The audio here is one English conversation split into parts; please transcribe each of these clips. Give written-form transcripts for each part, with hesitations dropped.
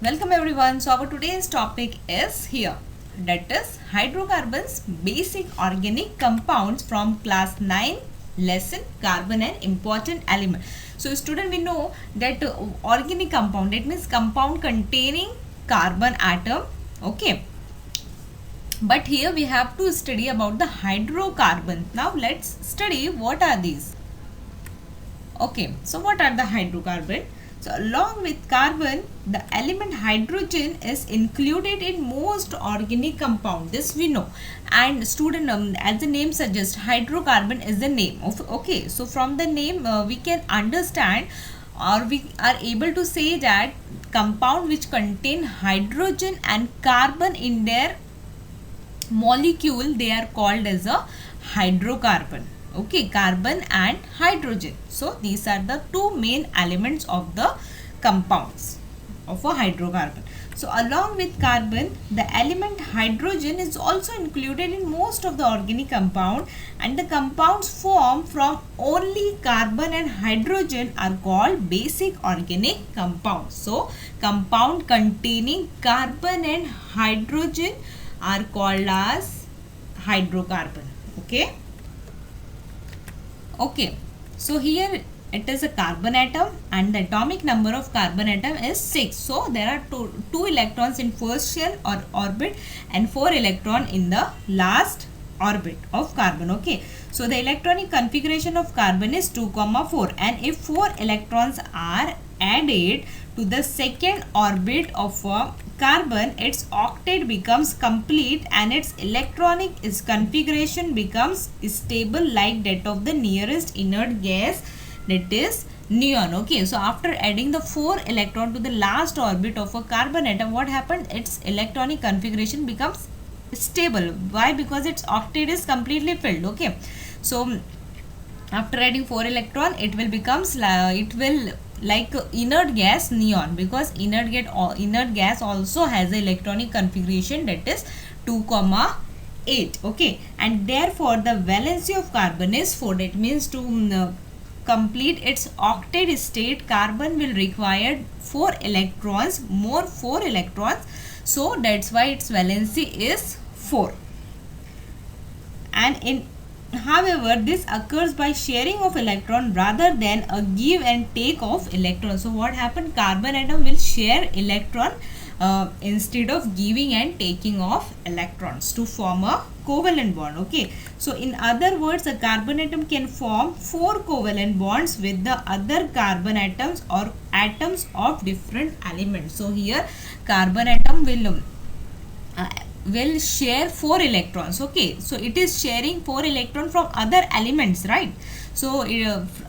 Welcome everyone. So our today's topic is here, that is hydrocarbons, basic organic compounds from class 9 lesson carbon and important element. So student, we know that organic compound, that means compound containing carbon atom. Okay, but here we have to study about the hydrocarbon. Now let's study what are these. Okay, so what are the hydrocarbon? So along with carbon, the element hydrogen is included in most organic compound. This we know. And student, as the name suggests, hydrocarbon is the name of. Okay, so from the name we can understand, or we are able to say that compound which contain hydrogen and carbon in their molecule, they are called as a hydrocarbon. Okay, carbon and hydrogen. So these are the two main elements of the compounds of a hydrocarbon. So along with carbon, the element hydrogen is also included in most of the organic compound, and the compounds formed from only carbon and hydrogen are called basic organic compounds. So compound containing carbon and hydrogen are called as hydrocarbon. Okay, so here it is a carbon atom and the atomic number of carbon atom is 6. So there are two electrons in first shell or orbit and 4 electron in the last orbit of carbon. Okay, so the electronic configuration of carbon is 2, 4, and if 4 electrons are added to the second orbit of a carbon, its octet becomes complete and its electronic configuration becomes stable like that of the nearest inert gas, that is neon. Okay, so after adding the 4 electron to the last orbit of a carbon atom, what happens? Its electronic configuration becomes stable. Why? Because its octet is completely filled. Okay, so after adding 4 electron, it will becomes like inert gas neon, because inert gas also has a electronic configuration, that is 2, 8. Okay, and therefore the valency of carbon is 4. That means to complete its octet state, carbon will require 4 electrons, more 4 electrons. So that's why its valency is 4. And however, this occurs by sharing of electron rather than a give and take of electron. So what happened? Carbon atom will share electron instead of giving and taking of electrons to form a covalent bond. Okay, so in other words, a carbon atom can form 4 covalent bonds with the other carbon atoms or atoms of different elements. So here carbon atom will share 4 electrons. Okay, so it is sharing 4 electron from other elements, right? So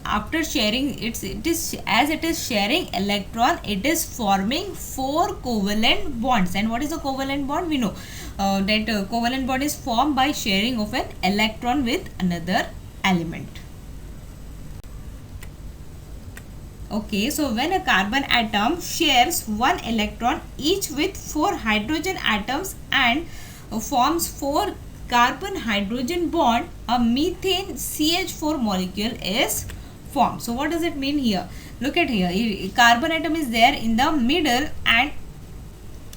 after sharing it is sharing electron, it is forming 4 covalent bonds. And what is a covalent bond? We know that covalent bond is formed by sharing of an electron with another element. Okay, so when a carbon atom shares 1 electron each with 4 hydrogen atoms and forms 4 carbon hydrogen bond, a methane CH4 molecule is formed. So what does it mean here? Look at here, carbon atom is there in the middle, and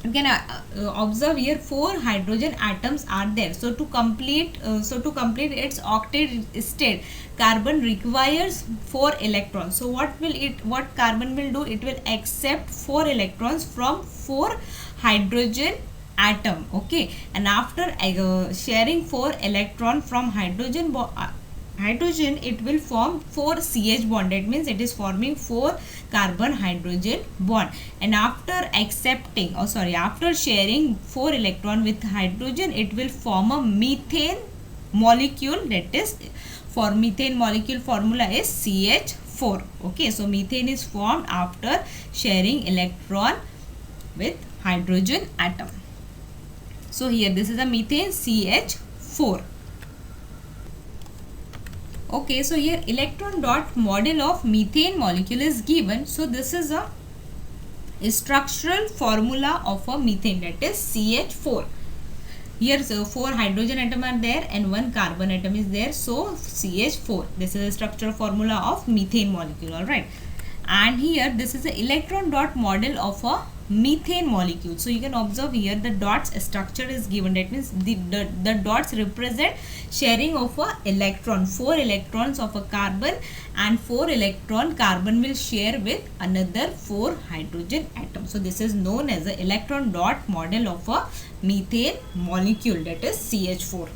you can observe here 4 hydrogen atoms are there. So to complete its octet state, carbon requires 4 electrons. So what carbon will do? It will accept 4 electrons from 4 hydrogen atom. Okay, and after sharing 4 electron from hydrogen, it will form 4 CH bond. That means it is forming 4 carbon hydrogen bond. And after sharing 4 electron with hydrogen, it will form a methane molecule. That is, for methane molecule formula is CH4. Okay, so methane is formed after sharing electron with hydrogen atom. So here this is a methane CH4. Okay, so here electron dot model of methane molecule is given. So this is a structural formula of a methane, that is CH4. Here so 4 hydrogen atom are there and 1 carbon atom is there, so CH4. This is a structural formula of methane molecule. Alright, and here this is the electron dot model of a methane molecule. So you can observe here the dots structure is given. That means the dots represent sharing of a electron. 4 electrons of a carbon and 4 electron carbon will share with another 4 hydrogen atoms. So this is known as the electron dot model of a methane molecule, that is CH4.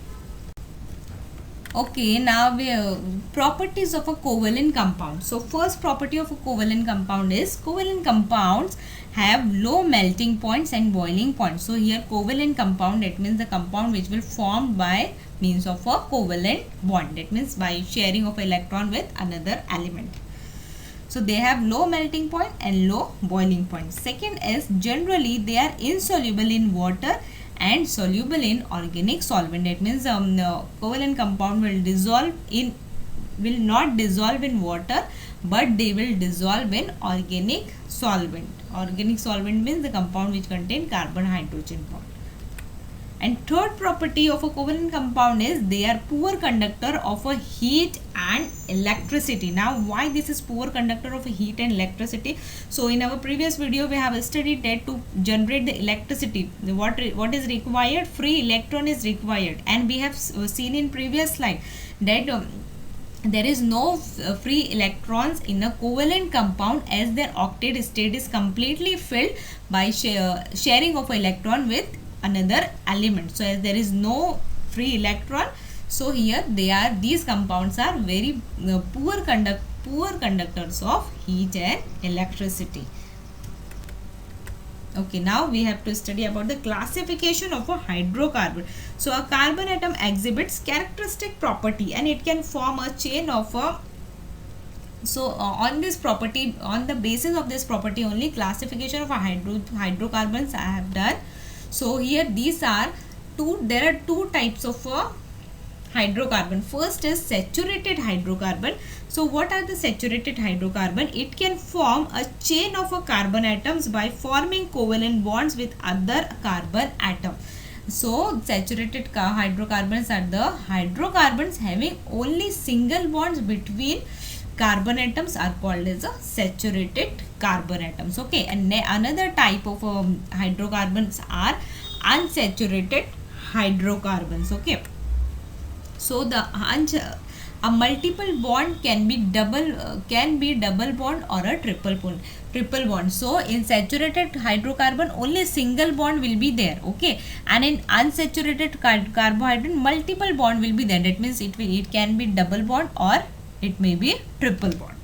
Okay, now we properties of a covalent compound. So first property of a covalent compound is covalent compounds have low melting points and boiling points. So here covalent compound, that means the compound which will form by means of a covalent bond, that means by sharing of electron with another element. So they have low melting point and low boiling point. Second is generally they are insoluble in water and soluble in organic solvent. That means covalent compound will not dissolve in water, but they will dissolve in organic solvent. Organic solvent means the compound which contain carbon hydrogen bond. And third property of a covalent compound is they are poor conductor of a heat and electricity. Now why this is poor conductor of heat and electricity? So in our previous video we have studied that to generate the electricity, what is required? Free electron is required, and we have seen in previous slide that there is no free electrons in a covalent compound, as their octet state is completely filled by sharing of electron with another element. So as there is no free electron, so here these compounds are very poor conductors of heat and electricity. Okay, now we have to study about the classification of a hydrocarbon. So a carbon atom exhibits characteristic property and it can form a chain of a. So on this property, on the basis of this property only, classification of a hydrocarbons I have done. So here there are two types of hydrocarbon. First is saturated hydrocarbon. So what are the saturated hydrocarbon? It can form a chain of a carbon atoms by forming covalent bonds with other carbon atom. So saturated hydrocarbons are the hydrocarbons having only single bonds between carbon atoms are called as a saturated carbon atoms. Okay, and another type of hydrocarbons are unsaturated hydrocarbons. Okay, so a multiple bond can be double bond or a triple bond. So in saturated hydrocarbon only single bond will be there. Okay, and in unsaturated carbohydrate multiple bond will be there. That means it can be double bond or it may be triple bond.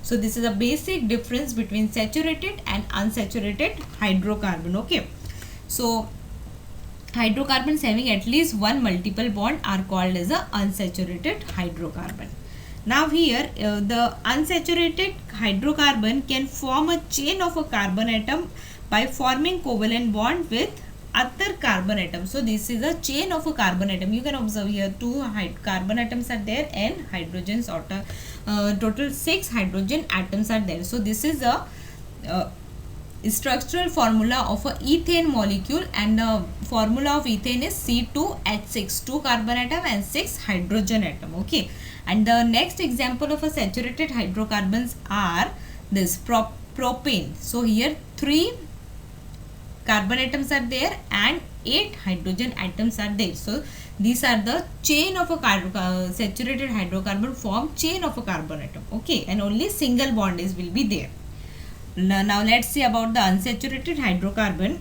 So this is a basic difference between saturated and unsaturated hydrocarbon. Okay, so hydrocarbons having at least one multiple bond are called as a unsaturated hydrocarbon. Now here the unsaturated hydrocarbon can form a chain of a carbon atom by forming covalent bond with other carbon atoms. So this is a chain of a carbon atom. You can observe here two carbon atoms are there and hydrogens total 6 hydrogen atoms are there. So this is a structural formula of a ethane molecule, and the formula of ethane is C2H6, 2 carbon atom and 6 hydrogen atom. Okay, and the next example of a saturated hydrocarbons are this propane. So here 3 carbon atoms are there and 8 hydrogen atoms are there. So these are the chain of a saturated hydrocarbon form chain of a carbon atom. Okay, and only single bond will be there. Now let's see about the unsaturated hydrocarbon.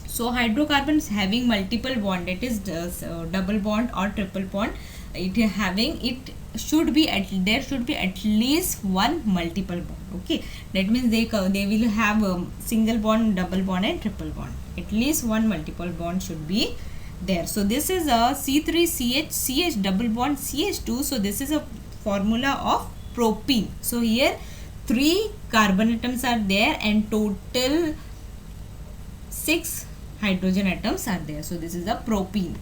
So hydrocarbons having multiple bond, that is double bond or triple bond, there should be at least one multiple bond. Okay, that means they will have single bond, double bond and triple bond. At least one multiple bond should be there. So this is a C3CH double bond CH2. So this is a formula of propene. So here 3 carbon atoms are there and total 6 hydrogen atoms are there. So this is a propene.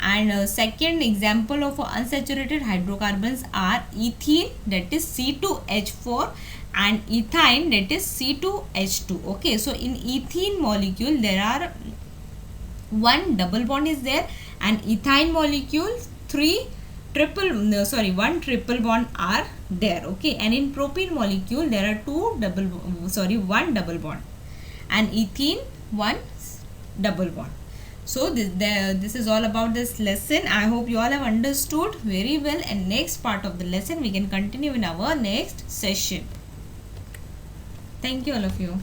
And second example of unsaturated hydrocarbons are ethene, that is C2H4, and ethyne, that is C2H2. Okay, so in ethene molecule there are one double bond is there, and ethyne molecule one triple bond are there. Okay, and in propene molecule there are one double bond. and ethene 1 double bond. So this is all about this lesson. I hope you all have understood very well, and next part of the lesson we can continue in our next session. Thank you all of you.